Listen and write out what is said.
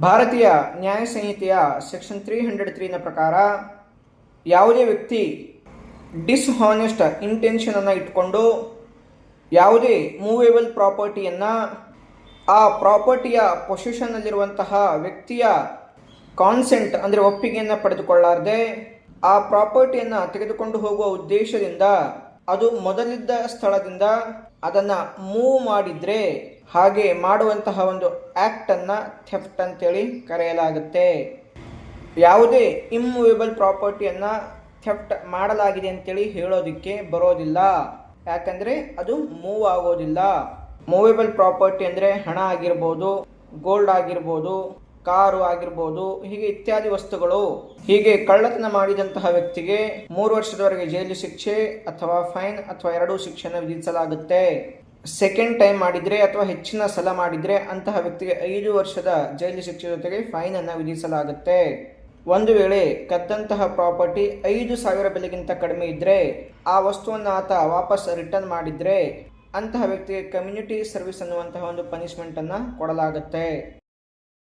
ಭಾರತೀಯ ನ್ಯಾಯ ಸಂಹಿತೆಯ ಸೆಕ್ಷನ್ 303ನ ಪ್ರಕಾರ ಯಾವುದೇ ವ್ಯಕ್ತಿ ಡಿಸ್ಹಾನೆಸ್ಟ್ ಇಂಟೆನ್ಷನನ್ನು ಇಟ್ಕೊಂಡು ಯಾವುದೇ ಮೂವೇಬಲ್ ಪ್ರಾಪರ್ಟಿಯನ್ನು ಆ ಪ್ರಾಪರ್ಟಿಯ ಪೊಸಿಷನ್ನಲ್ಲಿರುವಂತಹ ವ್ಯಕ್ತಿಯ ಕಾನ್ಸೆಂಟ್ ಅಂದರೆ ಒಪ್ಪಿಗೆಯನ್ನು ಪಡೆದುಕೊಳ್ಳಾರದೆ ಆ ಪ್ರಾಪರ್ಟಿಯನ್ನು ತೆಗೆದುಕೊಂಡು ಹೋಗುವ ಉದ್ದೇಶದಿಂದ ಅದು ಮೊದಲಿದ್ದ ಸ್ಥಳದಿಂದ ಅದನ್ನು ಮೂವ್ ಮಾಡಿದರೆ ಹಾಗೆ ಮಾಡುವಂತಹ ಒಂದು ಆ್ಯಕ್ಟನ್ನು ಥೆಫ್ಟ್ ಅಂತೇಳಿ ಕರೆಯಲಾಗುತ್ತೆ. ಯಾವುದೇ ಇಮ್ಮೂವೇಬಲ್ ಪ್ರಾಪರ್ಟಿಯನ್ನು ಥೆಫ್ಟ್ ಮಾಡಲಾಗಿದೆ ಅಂತೇಳಿ ಹೇಳೋದಕ್ಕೆ ಬರೋದಿಲ್ಲ, ಯಾಕಂದರೆ ಅದು ಮೂವ್ ಆಗೋದಿಲ್ಲ. ಮೂವೇಬಲ್ ಪ್ರಾಪರ್ಟಿ ಅಂದರೆ ಹಣ ಆಗಿರ್ಬೋದು, ಗೋಲ್ಡ್ ಆಗಿರ್ಬೋದು, ಕಾರು ಆಗಿರ್ಬೋದು, ಹೀಗೆ ಇತ್ಯಾದಿ ವಸ್ತುಗಳು. ಹೀಗೆ ಕಳ್ಳತನ ಮಾಡಿದಂತಹ ವ್ಯಕ್ತಿಗೆ 3 ವರ್ಷದವರೆಗೆ ಜೈಲು ಶಿಕ್ಷೆ ಅಥವಾ ಫೈನ್ ಅಥವಾ 2 ಶಿಕ್ಷೆಯನ್ನು ವಿಧಿಸಲಾಗುತ್ತೆ. ಸೆಕೆಂಡ್ ಟೈಮ್ ಮಾಡಿದರೆ ಅಥವಾ ಹೆಚ್ಚಿನ ಸಲ ಮಾಡಿದರೆ ಅಂತಹ ವ್ಯಕ್ತಿಗೆ 5 ವರ್ಷದ ಜೈಲು ಶಿಕ್ಷೆ ಜೊತೆಗೆ ಫೈನ್ ಅನ್ನು ವಿಧಿಸಲಾಗುತ್ತೆ. ಒಂದು ವೇಳೆ ಕದ್ದಂತಹ ಪ್ರಾಪರ್ಟಿ 5,000 ಬೆಲೆಗಿಂತ ಕಡಿಮೆ ಇದ್ದರೆ ಆ ವಸ್ತುವನ್ನು ಆತ ವಾಪಸ್ ರಿಟರ್ನ್ ಮಾಡಿದರೆ ಅಂತಹ ವ್ಯಕ್ತಿಗೆ ಕಮ್ಯುನಿಟಿ ಸರ್ವಿಸ್ ಅನ್ನುವಂತಹ ಒಂದು ಪನಿಷ್ಮೆಂಟನ್ನು ಕೊಡಲಾಗುತ್ತೆ.